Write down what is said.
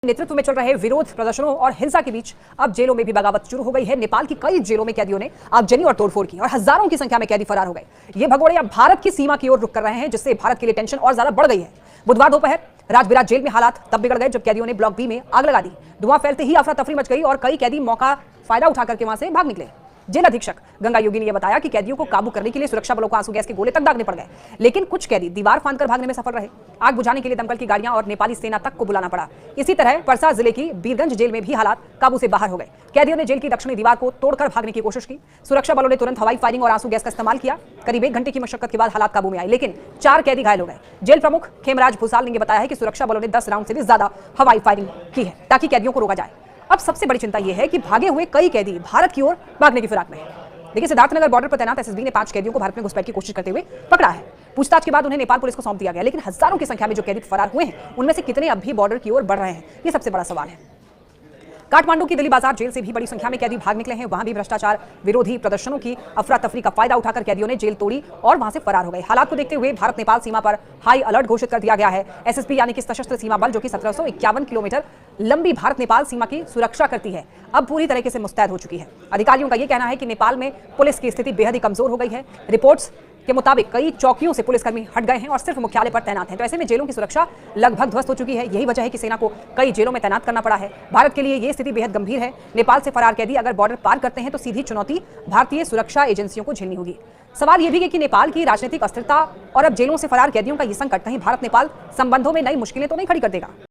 नेतृत्व में चल रहे विरोध प्रदर्शनों और हिंसा के बीच अब जेलों में भी बगावत शुरू हो गई है। नेपाल की कई जेलों में कैदियों ने आगजनी और तोड़फोड़ की और हजारों की संख्या में कैदी फरार हो गए। ये भगोड़े अब भारत की सीमा की ओर रुख कर रहे हैं, जिससे भारत के लिए टेंशन और ज्यादा बढ़ गई है। बुधवार दोपहर राजबिराज जेल में हालात तब बिगड़ गए जब कैदियों ने ब्लॉक बी में आग लगा दी। धुआं फैलते ही अफरा तफरी मच गई और कई कैदी मौका फायदा उठाकर के वहां से भाग निकले। जेल अधीक्षक गंगा योगी ने यह बताया कि कैदियों को काबू करने के लिए सुरक्षा बलों को आंसू गैस के गोले तक दागने पड़ गए, लेकिन कुछ कैदी दीवार फांदकर भागने में सफल रहे। आग बुझाने के लिए दमकल की गाड़ियां और नेपाली सेना तक को बुलाना पड़ा। इसी तरह परसा जिले की बीरगंज जेल में भी हालात काबू से बाहर हो गए। कैदियों ने जेल की दक्षिणी दीवार को तोड़कर भागने की कोशिश की। सुरक्षा बलों ने तुरंत हवाई फायरिंग और आंसू गैस का इस्तेमाल किया। करीब 1 घंटे की मशक्कत के बाद हालात काबू में आए, लेकिन 4 कैदी घायल हो गए। जेल प्रमुख खेमराज भूसाल ने बताया है कि सुरक्षा बलों ने 10 राउंड से भी ज्यादा हवाई फायरिंग की है ताकि कैदियों को रोका जाए। अब सबसे बड़ी चिंता यह है कि भागे हुए कई कैदी भारत की ओर भागने की फिराक में है। देखिए, सिद्धार्थनगर बॉर्डर पर तैनात एसएसबी ने 5 कैदियों को भारत में घुसपैठ की कोशिश करते हुए पकड़ा है। पूछताछ के बाद उन्हें नेपाल पुलिस को सौंप दिया गया, लेकिन हजारों की संख्या में जो कैदी फरार हुए हैं उनमें से कितने अब भी बॉर्डर की ओर बढ़ रहे हैं, ये सबसे बड़ा सवाल है। काठमांडू की दिल्ली बाजार जेल से भी बड़ी संख्या में कैदी भाग निकले हैं। वहां भी भ्रष्टाचार विरोधी प्रदर्शनों की अफरा तफरी का फायदा उठाकर कैदियों ने जेल तोड़ी और वहां से फरार हो गए। हालात को देखते हुए भारत नेपाल सीमा पर हाई अलर्ट घोषित कर दिया गया है। एसएसबी यानी कि सशस्त्र सीमा बल, जो कि 1751 किलोमीटर लंबी भारत नेपाल सीमा की सुरक्षा करती है, अब पूरी तरीके से मुस्तैद हो चुकी है। अधिकारियों का यह कहना है कि नेपाल में पुलिस की स्थिति बेहद ही कमजोर हो गई है। रिपोर्ट्स के मुताबिक कई चौकियों से पुलिसकर्मी हट गए हैं और सिर्फ मुख्यालय पर तैनात हैं। तो ऐसे में जेलों की सुरक्षा लगभग ध्वस्त हो चुकी है। यही वजह है कि सेना को कई जेलों में तैनात करना पड़ा है। भारत के लिए यह स्थिति बेहद गंभीर है। नेपाल से फरार कैदी अगर बॉर्डर पार करते हैं तो सीधी चुनौती भारतीय सुरक्षा एजेंसियों को झेलनी होगी। सवाल यह भी है कि नेपाल की राजनीतिक अस्थिरता और अब जेलों से फरार कैदियों का यह संकट कहीं भारत नेपाल संबंधों में नई मुश्किलें तो नहीं खड़ी कर देगा।